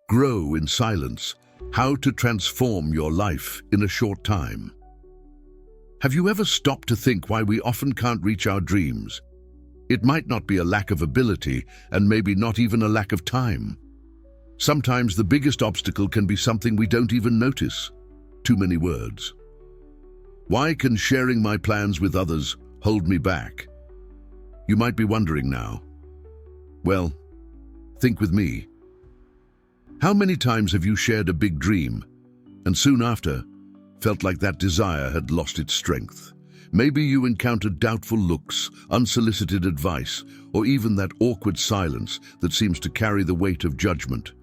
Grow in silence. How to transform your life in a short time. Have you ever stopped to think why we often can't reach our dreams? It might not be a lack of ability, and maybe not even a lack of time. Sometimes the biggest obstacle can be something we don't even notice. Too many words. Why can sharing my plans with others hold me back? You might be wondering now. Well, think with me. How many times have you shared a big dream and soon after felt like that desire had lost its strength? Maybe you encountered doubtful looks, unsolicited advice, or even that awkward silence that seems to carry the weight of judgment.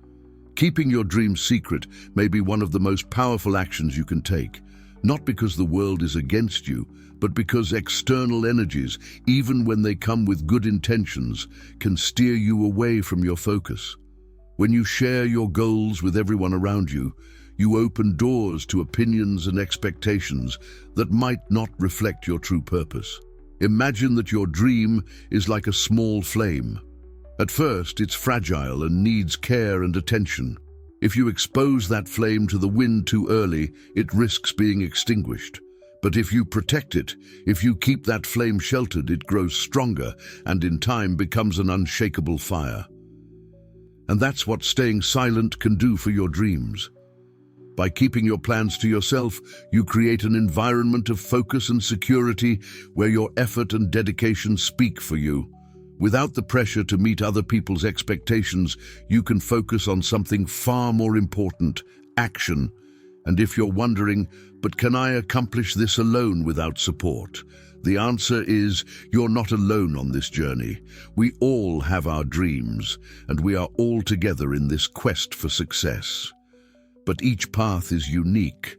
Keeping your dreams secret may be one of the most powerful actions you can take, not because the world is against you, but because external energies, even when they come with good intentions, can steer you away from your focus. When you share your goals with everyone around you, you open doors to opinions and expectations that might not reflect your true purpose. Imagine that your dream is like a small flame. At first, it's fragile and needs care and attention. If you expose that flame to the wind too early, it risks being extinguished. But if you protect it, if you keep that flame sheltered, it grows stronger and in time becomes an unshakable fire. And that's what staying silent can do for your dreams. By keeping your plans to yourself, you create an environment of focus and security where your effort and dedication speak for you. Without the pressure to meet other people's expectations, you can focus on something far more important: action. And if you're wondering, but can I accomplish this alone without support? The answer is, you're not alone on this journey. We all have our dreams, and we are all together in this quest for success. But each path is unique,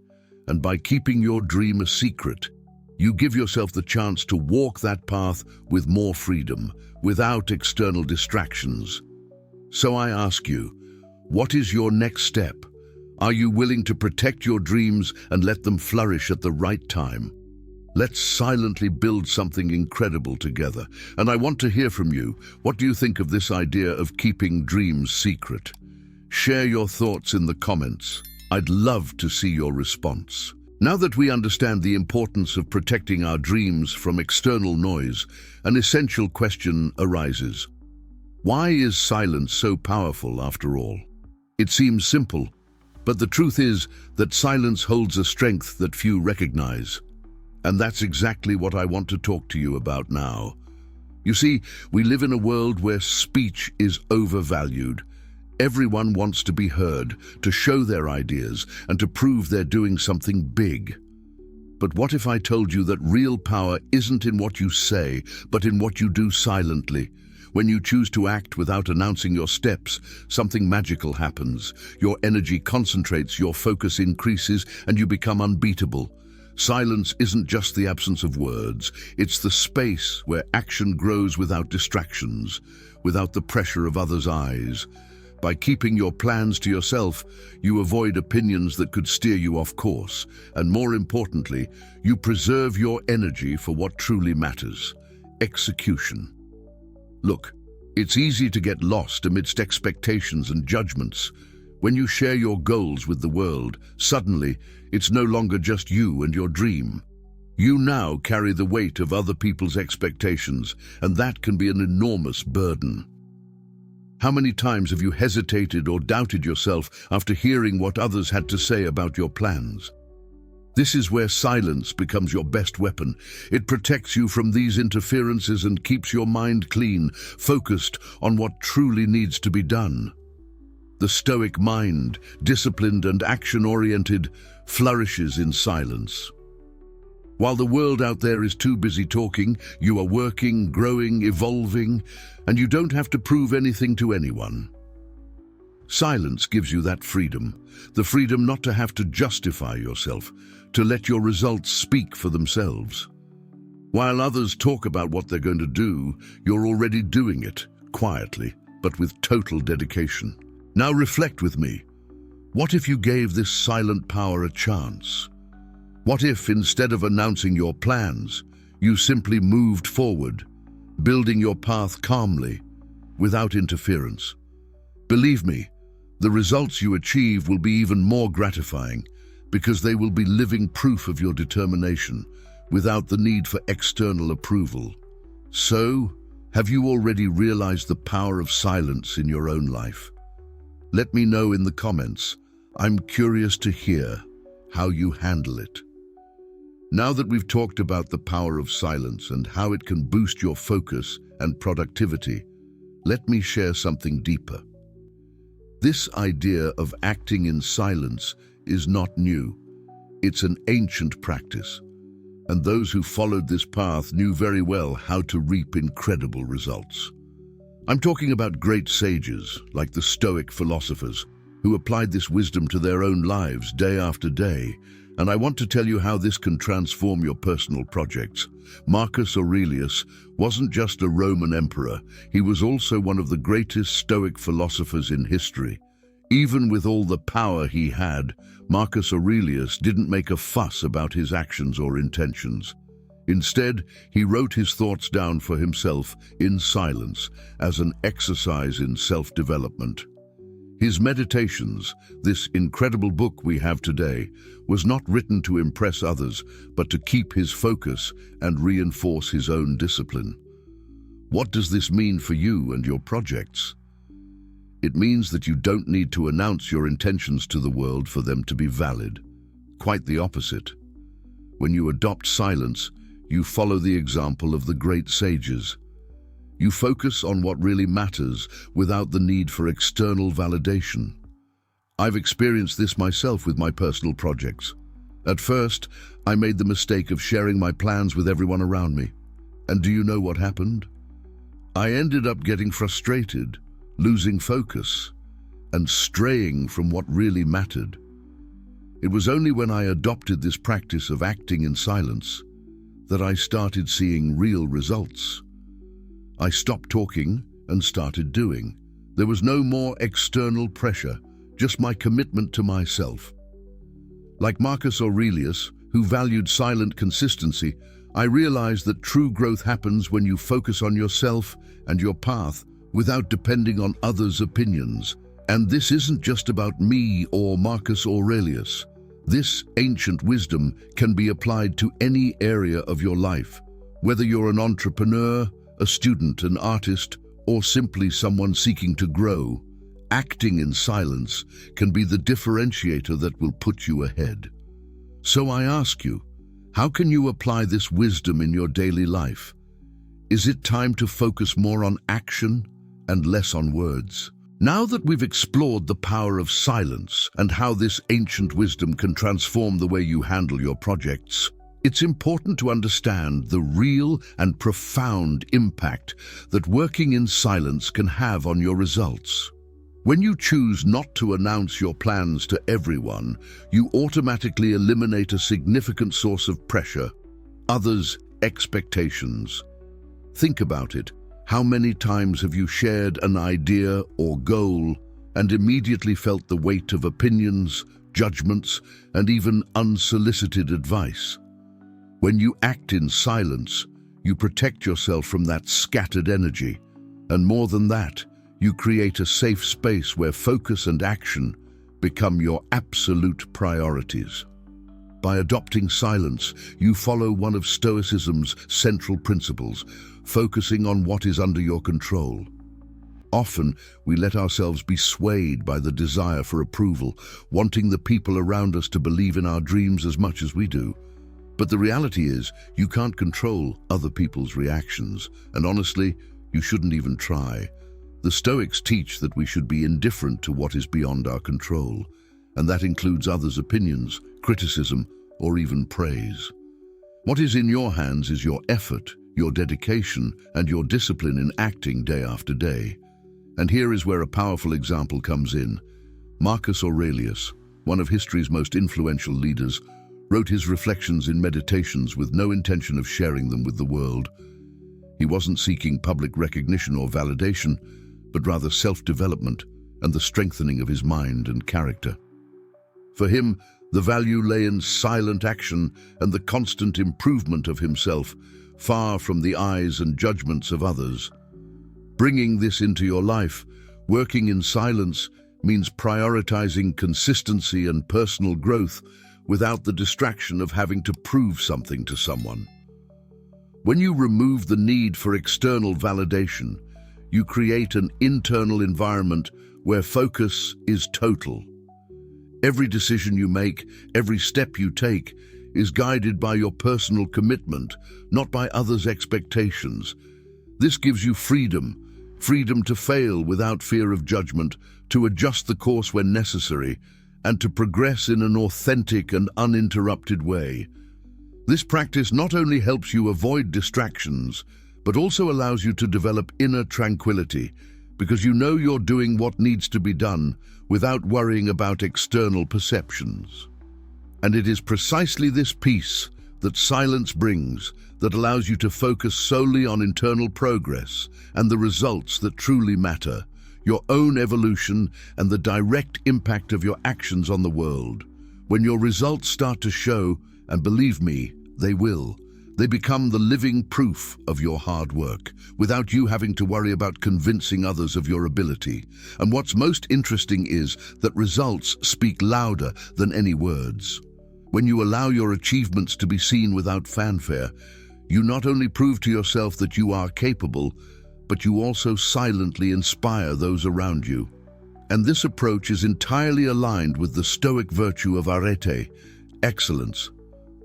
and by keeping your dream a secret, you give yourself the chance to walk that path with more freedom, without external distractions. So I ask you, what is your next step? Are you willing to protect your dreams and let them flourish at the right time? Let's silently build something incredible together. And I want to hear from you. What do you think of this idea of keeping dreams secret? Share your thoughts in the comments. I'd love to see your response. Now that we understand the importance of protecting our dreams from external noise, an essential question arises. Why is silence so powerful after all? It seems simple, but the truth is that silence holds a strength that few recognize. And that's exactly what I want to talk to you about now. You see, we live in a world where speech is overvalued. Everyone wants to be heard, to show their ideas, and to prove they're doing something big. But what if I told you that real power isn't in what you say, but in what you do silently? When you choose to act without announcing your steps, something magical happens. Your energy concentrates, your focus increases, and you become unbeatable. Silence isn't just the absence of words, it's the space where action grows without distractions, without the pressure of others' eyes. By keeping your plans to yourself, you avoid opinions that could steer you off course, and more importantly, you preserve your energy for what truly matters: execution. Look, it's easy to get lost amidst expectations and judgments. When you share your goals with the world, suddenly, it's no longer just you and your dream. You now carry the weight of other people's expectations, and that can be an enormous burden. How many times have you hesitated or doubted yourself after hearing what others had to say about your plans? This is where silence becomes your best weapon. It protects you from these interferences and keeps your mind clean, focused on what truly needs to be done. The Stoic mind, disciplined and action-oriented, flourishes in silence. While the world out there is too busy talking, you are working, growing, evolving, and you don't have to prove anything to anyone. Silence gives you that freedom, the freedom not to have to justify yourself, to let your results speak for themselves. While others talk about what they're going to do, you're already doing it, quietly, but with total dedication. Now reflect with me. What if you gave this silent power a chance? What if, instead of announcing your plans, you simply moved forward, building your path calmly, without interference? Believe me, The results you achieve will be even more gratifying because they will be living proof of your determination without the need for external approval. So, have you already realized the power of silence in your own life? Let me know in the comments. I'm curious to hear how you handle it. Now that we've talked about the power of silence and how it can boost your focus and productivity, let me share something deeper. This idea of acting in silence is not new. It's an ancient practice, and those who followed this path knew very well how to reap incredible results. I'm talking about great sages, like the Stoic philosophers, who applied this wisdom to their own lives day after day, and I want to tell you how this can transform your personal projects. Marcus Aurelius wasn't just a Roman emperor, he was also one of the greatest Stoic philosophers in history. Even with all the power he had, Marcus Aurelius didn't make a fuss about his actions or intentions. Instead, he wrote his thoughts down for himself in silence as an exercise in self-development. His Meditations, this incredible book we have today, was not written to impress others, but to keep his focus and reinforce his own discipline. What does this mean for you and your projects? It means that you don't need to announce your intentions to the world for them to be valid. Quite the opposite. When you adopt silence, you follow the example of the great sages. You focus on what really matters without the need for external validation. I've experienced this myself with my personal projects. At first, I made the mistake of sharing my plans with everyone around me. And do you know what happened? I ended up getting frustrated, losing focus, and straying from what really mattered. It was only when I adopted this practice of acting in silence that I started seeing real results. I stopped talking and started doing. There was no more external pressure, just my commitment to myself. Like Marcus Aurelius, who valued silent consistency, I realized that true growth happens when you focus on yourself and your path without depending on others' opinions. And this isn't just about me or Marcus Aurelius. This ancient wisdom can be applied to any area of your life, whether you're an entrepreneur, a student, an artist, or simply someone seeking to grow. Acting in silence can be the differentiator that will put you ahead. So I ask you, how can you apply this wisdom in your daily life? Is it time to focus more on action and less on words? Now that we've explored the power of silence and how this ancient wisdom can transform the way you handle your projects, it's important to understand the real and profound impact that working in silence can have on your results. When you choose not to announce your plans to everyone, you automatically eliminate a significant source of pressure, others' expectations. Think about it. How many times have you shared an idea or goal and immediately felt the weight of opinions, judgments, and even unsolicited advice? When you act in silence, you protect yourself from that scattered energy. And more than that, you create a safe space where focus and action become your absolute priorities. By adopting silence, you follow one of Stoicism's central principles, focusing on what is under your control. Often, we let ourselves be swayed by the desire for approval, wanting the people around us to believe in our dreams as much as we do. But the reality is, you can't control other people's reactions, and honestly, you shouldn't even try. The Stoics teach that we should be indifferent to what is beyond our control, and that includes others' opinions, criticism, or even praise. What is in your hands is your effort, your dedication, and your discipline in acting day after day. And here is where a powerful example comes in. Marcus Aurelius, one of history's most influential leaders, wrote his reflections in Meditations with no intention of sharing them with the world. He wasn't seeking public recognition or validation, but rather self-development and the strengthening of his mind and character. For him, the value lay in silent action and the constant improvement of himself, far from the eyes and judgments of others. Bringing this into your life, working in silence means prioritizing consistency and personal growth without the distraction of having to prove something to someone. When you remove the need for external validation, you create an internal environment where focus is total. Every decision you make, every step you take, is guided by your personal commitment, not by others' expectations. This gives you freedom to fail without fear of judgment, to adjust the course when necessary, and to progress in an authentic and uninterrupted way. This practice not only helps you avoid distractions, but also allows you to develop inner tranquility, because you know you're doing what needs to be done without worrying about external perceptions. And it is precisely this peace that silence brings that allows you to focus solely on internal progress and the results that truly matter, your own evolution and the direct impact of your actions on the world. When your results start to show, and believe me, they will, they become the living proof of your hard work, without you having to worry about convincing others of your ability. And what's most interesting is that results speak louder than any words. When you allow your achievements to be seen without fanfare, you not only prove to yourself that you are capable, but you also silently inspire those around you. And this approach is entirely aligned with the Stoic virtue of arete, excellence.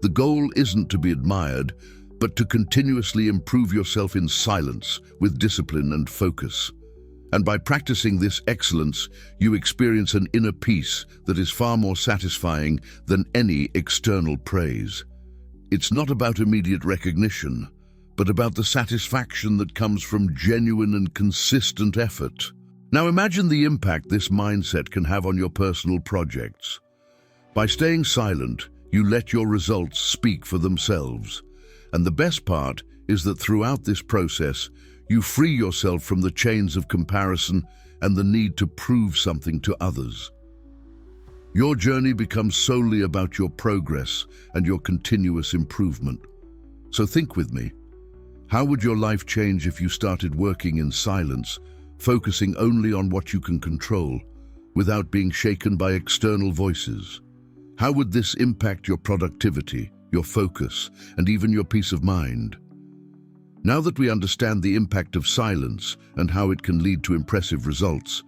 The goal isn't to be admired, but to continuously improve yourself in silence, with discipline and focus. And by practicing this excellence, you experience an inner peace that is far more satisfying than any external praise. It's not about immediate recognition, but about the satisfaction that comes from genuine and consistent effort. Now imagine the impact this mindset can have on your personal projects. By staying silent, you let your results speak for themselves. And the best part is that throughout this process, you free yourself from the chains of comparison and the need to prove something to others. Your journey becomes solely about your progress and your continuous improvement. So think with me. How would your life change if you started working in silence, focusing only on what you can control, without being shaken by external voices? How would this impact your productivity, your focus, and even your peace of mind? Now that we understand the impact of silence and how it can lead to impressive results,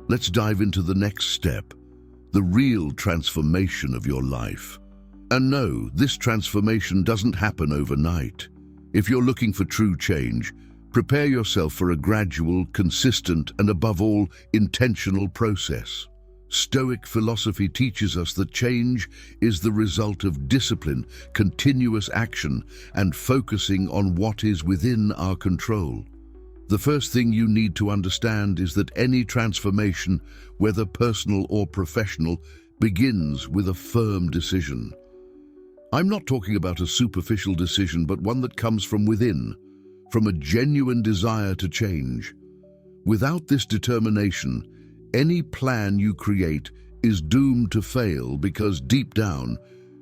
let's dive into the next step, the real transformation of your life. And no, this transformation doesn't happen overnight. If you're looking for true change, prepare yourself for a gradual, consistent, and above all, intentional process. Stoic philosophy teaches us that change is the result of discipline, continuous action, and focusing on what is within our control. The first thing you need to understand is that any transformation, whether personal or professional, begins with a firm decision. I'm not talking about a superficial decision, but one that comes from within, from a genuine desire to change. Without this determination, any plan you create is doomed to fail because deep down,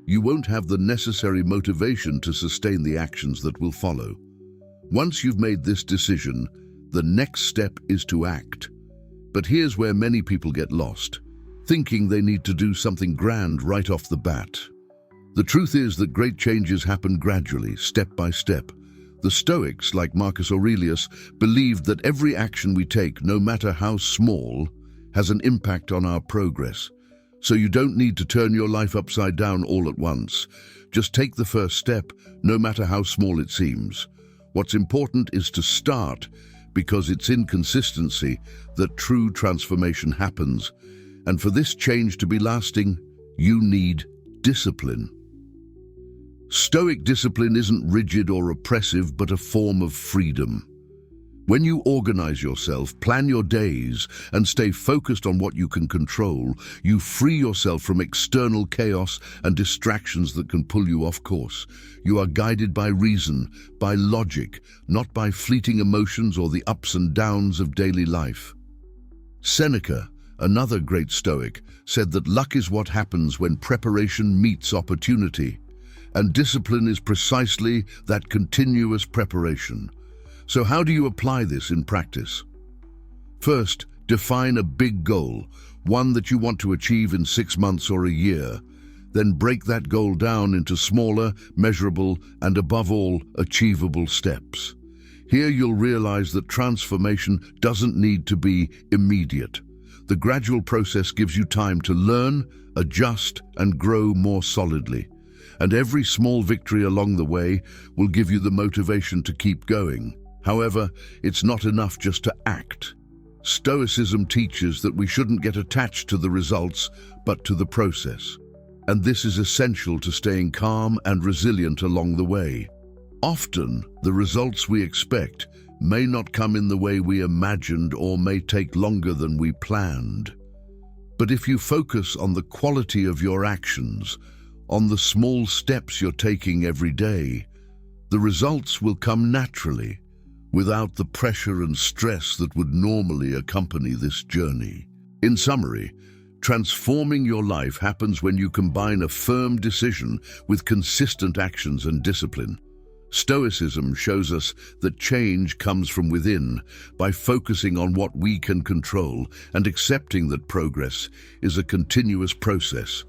you won't have the necessary motivation to sustain the actions that will follow. Once you've made this decision, the next step is to act. But here's where many people get lost, thinking they need to do something grand right off the bat. The truth is that great changes happen gradually, step by step. The Stoics, like Marcus Aurelius, believed that every action we take, no matter how small, has an impact on our progress. So you don't need to turn your life upside down all at once. Just take the first step, no matter how small it seems. What's important is to start, because it's in consistency that true transformation happens. And for this change to be lasting, you need discipline. Stoic discipline isn't rigid or oppressive, but a form of freedom. When you organize yourself, plan your days, and stay focused on what you can control, you free yourself from external chaos and distractions that can pull you off course. You are guided by reason, by logic, not by fleeting emotions or the ups and downs of daily life. Seneca, another great Stoic, said that luck is what happens when preparation meets opportunity, and discipline is precisely that continuous preparation. So how do you apply this in practice? First, define a big goal, one that you want to achieve in 6 months or a year. Then break that goal down into smaller, measurable, and above all, achievable steps. Here you'll realize that transformation doesn't need to be immediate. The gradual process gives you time to learn, adjust, and grow more solidly. And every small victory along the way will give you the motivation to keep going. However, it's not enough just to act. Stoicism teaches that we shouldn't get attached to the results, but to the process. And this is essential to staying calm and resilient along the way. Often, the results we expect may not come in the way we imagined or may take longer than we planned. But if you focus on the quality of your actions, on the small steps you're taking every day, the results will come naturally, without the pressure and stress that would normally accompany this journey. In summary, transforming your life happens when you combine a firm decision with consistent actions and discipline. Stoicism shows us that change comes from within by focusing on what we can control and accepting that progress is a continuous process,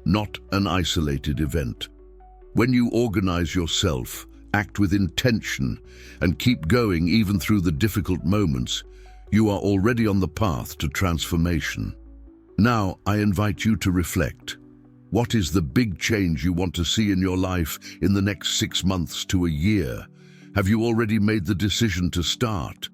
not an isolated event. When you organize yourself, act with intention, and keep going even through the difficult moments, you are already on the path to transformation. Now, I invite you to reflect. What is the big change you want to see in your life in the next 6 months to a year? Have you already made the decision to start?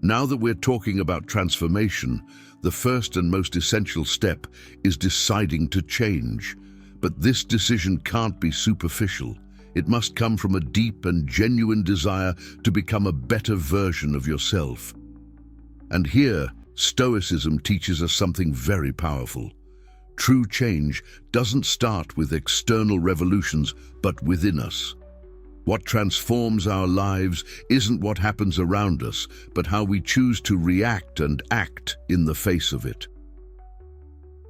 Now that we're talking about transformation, the first and most essential step is deciding to change. But this decision can't be superficial. It must come from a deep and genuine desire to become a better version of yourself. And here, Stoicism teaches us something very powerful. True change doesn't start with external revolutions, but within us. What transforms our lives isn't what happens around us, but how we choose to react and act in the face of it.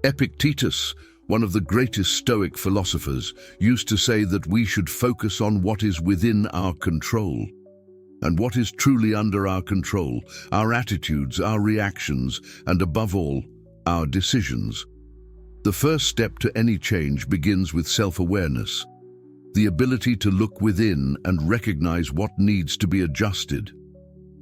Epictetus, one of the greatest Stoic philosophers, used to say that we should focus on what is within our control. And what is truly under our control, our attitudes, our reactions, and above all, our decisions. The first step to any change begins with self-awareness, the ability to look within and recognize what needs to be adjusted.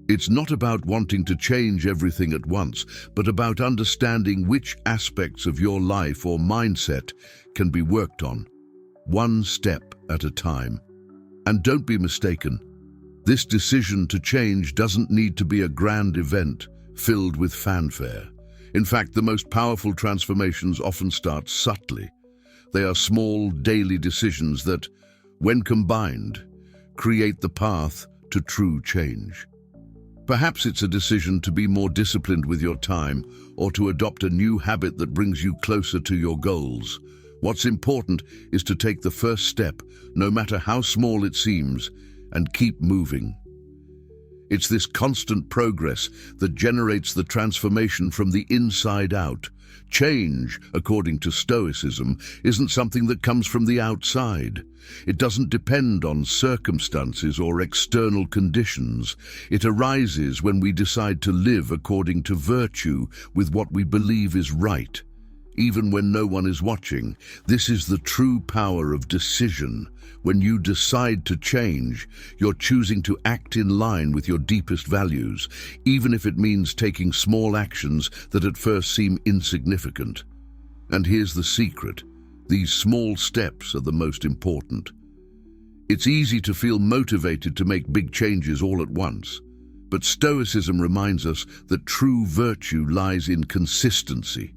It's not about wanting to change everything at once, but about understanding which aspects of your life or mindset can be worked on, one step at a time. And don't be mistaken, this decision to change doesn't need to be a grand event filled with fanfare. In fact, the most powerful transformations often start subtly. They are small, daily decisions that, when combined, create the path to true change. Perhaps it's a decision to be more disciplined with your time or to adopt a new habit that brings you closer to your goals. What's important is to take the first step, no matter how small it seems, and keep moving. It's this constant progress that generates the transformation from the inside out. Change, according to Stoicism, isn't something that comes from the outside. It doesn't depend on circumstances or external conditions. It arises when we decide to live according to virtue with what we believe is right, even when no one is watching. This is the true power of decision. When you decide to change, you're choosing to act in line with your deepest values, even if it means taking small actions that at first seem insignificant. And here's the secret. These small steps are the most important. It's easy to feel motivated to make big changes all at once, but Stoicism reminds us that true virtue lies in consistency,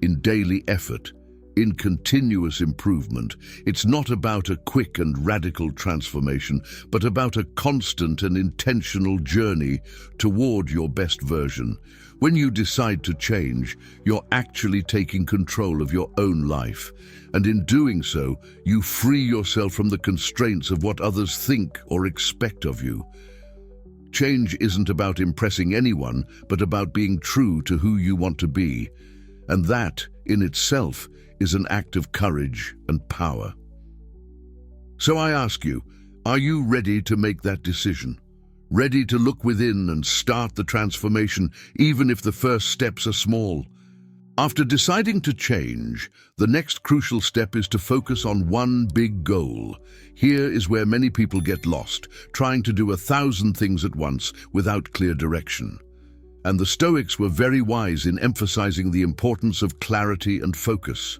in daily effort, in continuous improvement. It's not about a quick and radical transformation, but about a constant and intentional journey toward your best version. When you decide to change, you're actually taking control of your own life. And in doing so, you free yourself from the constraints of what others think or expect of you. Change isn't about impressing anyone, but about being true to who you want to be. And that, in itself, is an act of courage and power. So I ask you, are you ready to make that decision? Ready to look within and start the transformation, even if the first steps are small? After deciding to change, the next crucial step is to focus on one big goal. Here is where many people get lost, trying to do 1,000 things at once without clear direction. And the Stoics were very wise in emphasizing the importance of clarity and focus.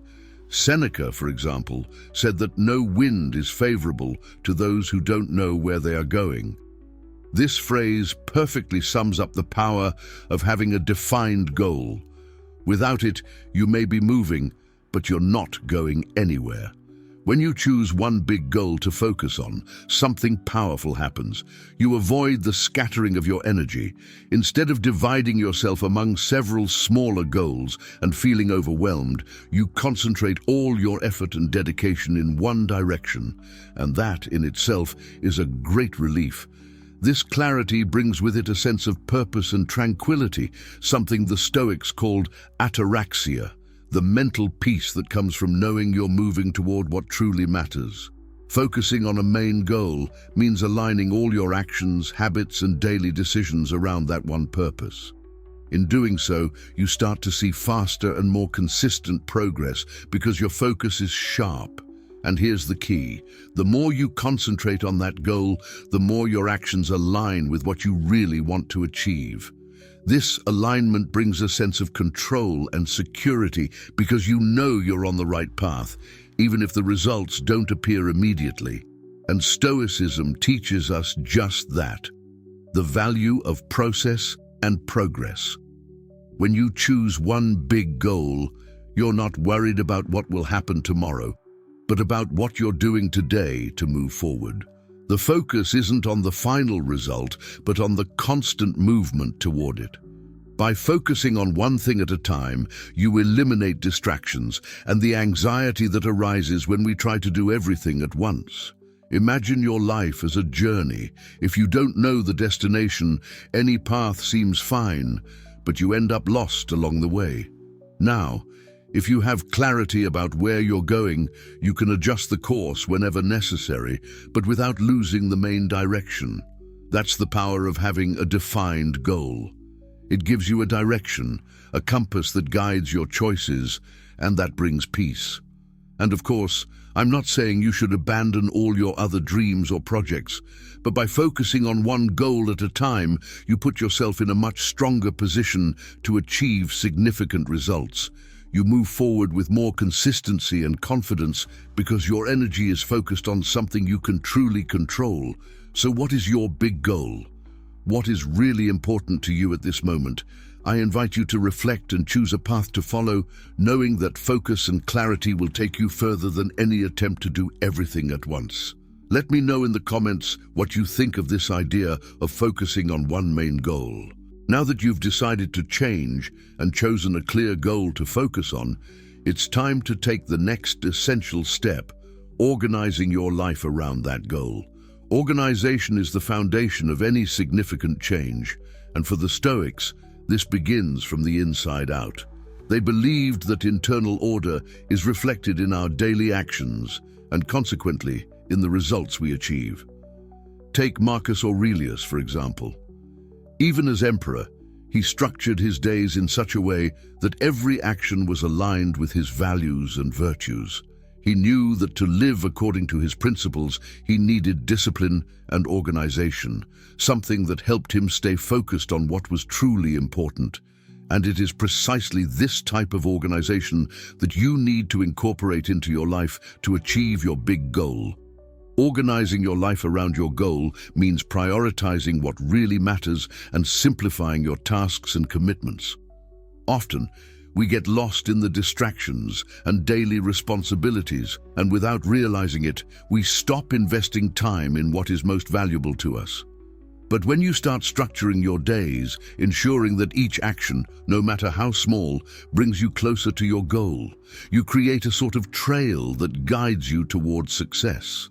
Seneca, for example, said that no wind is favorable to those who don't know where they are going. This phrase perfectly sums up the power of having a defined goal. Without it, you may be moving, but you're not going anywhere. When you choose one big goal to focus on, something powerful happens. You avoid the scattering of your energy. Instead of dividing yourself among several smaller goals and feeling overwhelmed, you concentrate all your effort and dedication in one direction, and that in itself is a great relief. This clarity brings with it a sense of purpose and tranquility, something the Stoics called ataraxia, the mental peace that comes from knowing you're moving toward what truly matters. Focusing on a main goal means aligning all your actions, habits, and daily decisions around that one purpose. In doing so, you start to see faster and more consistent progress because your focus is sharp. And here's the key. The more you concentrate on that goal, the more your actions align with what you really want to achieve. This alignment brings a sense of control and security because you know you're on the right path, even if the results don't appear immediately. And Stoicism teaches us just that, the value of process and progress. When you choose one big goal, you're not worried about what will happen tomorrow, but about what you're doing today to move forward. The focus isn't on the final result, but on the constant movement toward it. By focusing on one thing at a time, you eliminate distractions and the anxiety that arises when we try to do everything at once. Imagine your life as a journey. If you don't know the destination, any path seems fine, but you end up lost along the way. Now, if you have clarity about where you're going, you can adjust the course whenever necessary, but without losing the main direction. That's the power of having a defined goal. It gives you a direction, a compass that guides your choices, and that brings peace. And of course, I'm not saying you should abandon all your other dreams or projects, but by focusing on one goal at a time, you put yourself in a much stronger position to achieve significant results. You move forward with more consistency and confidence because your energy is focused on something you can truly control. So what is your big goal? What is really important to you at this moment? I invite you to reflect and choose a path to follow, knowing that focus and clarity will take you further than any attempt to do everything at once. Let me know in the comments what you think of this idea of focusing on one main goal. Now that you've decided to change and chosen a clear goal to focus on, it's time to take the next essential step, organizing your life around that goal. Organization is the foundation of any significant change, and for the Stoics, this begins from the inside out. They believed that internal order is reflected in our daily actions and consequently in the results we achieve. Take Marcus Aurelius, for example. Even as emperor, he structured his days in such a way that every action was aligned with his values and virtues. He knew that to live according to his principles, he needed discipline and organization, something that helped him stay focused on what was truly important. And it is precisely this type of organization that you need to incorporate into your life to achieve your big goal. Organizing your life around your goal means prioritizing what really matters and simplifying your tasks and commitments. Often, we get lost in the distractions and daily responsibilities, and without realizing it, we stop investing time in what is most valuable to us. But when you start structuring your days, ensuring that each action, no matter how small, brings you closer to your goal, you create a sort of trail that guides you towards success.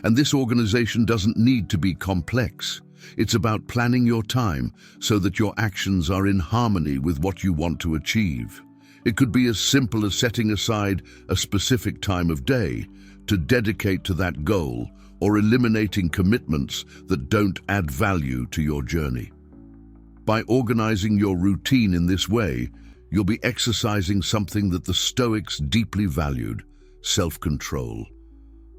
And this organization doesn't need to be complex. It's about planning your time so that your actions are in harmony with what you want to achieve. It could be as simple as setting aside a specific time of day to dedicate to that goal, or eliminating commitments that don't add value to your journey. By organizing your routine in this way, you'll be exercising something that the Stoics deeply valued: self-control.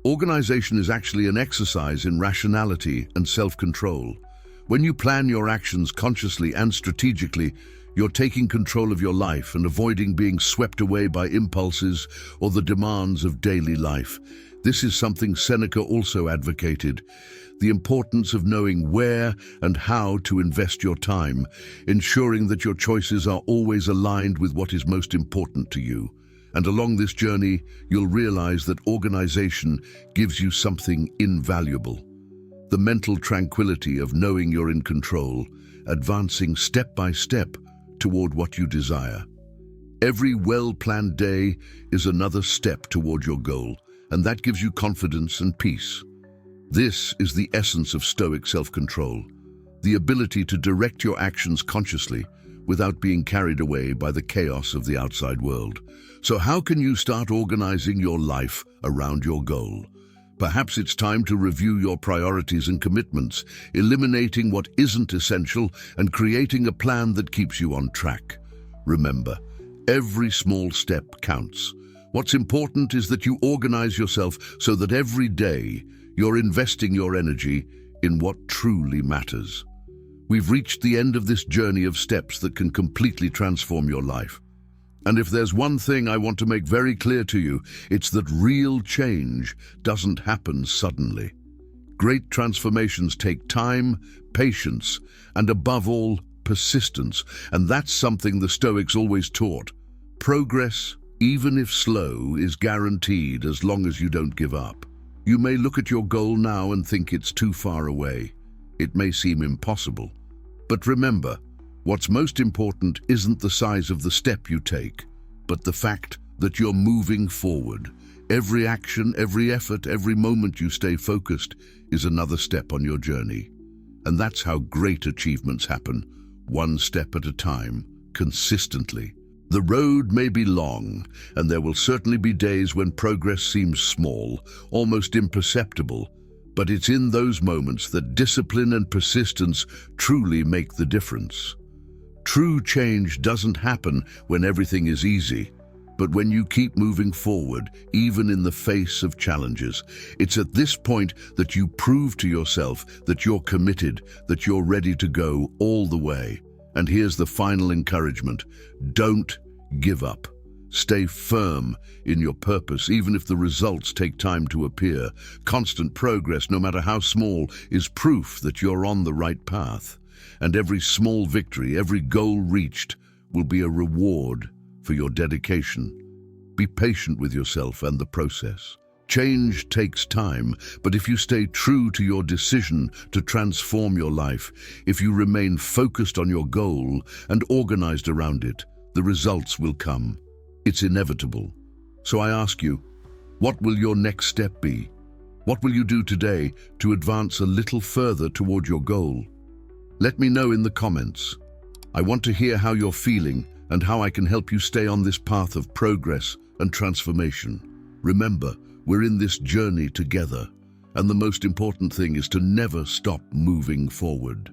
Organization is actually an exercise in rationality and self-control. When you plan your actions consciously and strategically, you're taking control of your life and avoiding being swept away by impulses or the demands of daily life. This is something Seneca also advocated: the importance of knowing where and how to invest your time, ensuring that your choices are always aligned with what is most important to you. And along this journey, you'll realize that organization gives you something invaluable: the mental tranquility of knowing you're in control, advancing step by step toward what you desire. Every well-planned day is another step toward your goal, and that gives you confidence and peace. This is the essence of Stoic self-control: the ability to direct your actions consciously without being carried away by the chaos of the outside world. So how can you start organizing your life around your goal? Perhaps it's time to review your priorities and commitments, eliminating what isn't essential and creating a plan that keeps you on track. Remember, every small step counts. What's important is that you organize yourself so that every day you're investing your energy in what truly matters. We've reached the end of this journey of steps that can completely transform your life. And if there's one thing I want to make very clear to you, it's that real change doesn't happen suddenly. Great transformations take time, patience, and above all, persistence. And that's something the Stoics always taught. Progress, even if slow, is guaranteed as long as you don't give up. You may look at your goal now and think it's too far away. It may seem impossible. But remember, what's most important isn't the size of the step you take, but the fact that you're moving forward. Every action, every effort, every moment you stay focused is another step on your journey. And that's how great achievements happen, one step at a time, consistently. The road may be long, and there will certainly be days when progress seems small, almost imperceptible, but it's in those moments that discipline and persistence truly make the difference. True change doesn't happen when everything is easy, but when you keep moving forward, even in the face of challenges. It's at this point that you prove to yourself that you're committed, that you're ready to go all the way. And here's the final encouragement: don't give up. Stay firm in your purpose, even if the results take time to appear. Constant progress, no matter how small, is proof that you're on the right path. And every small victory, every goal reached, will be a reward for your dedication. Be patient with yourself and the process. Change takes time, but if you stay true to your decision to transform your life, if you remain focused on your goal and organized around it, the results will come. It's inevitable. So I ask you, what will your next step be? What will you do today to advance a little further toward your goal? Let me know in the comments. I want to hear how you're feeling and how I can help you stay on this path of progress and transformation. Remember, we're in this journey together, and the most important thing is to never stop moving forward.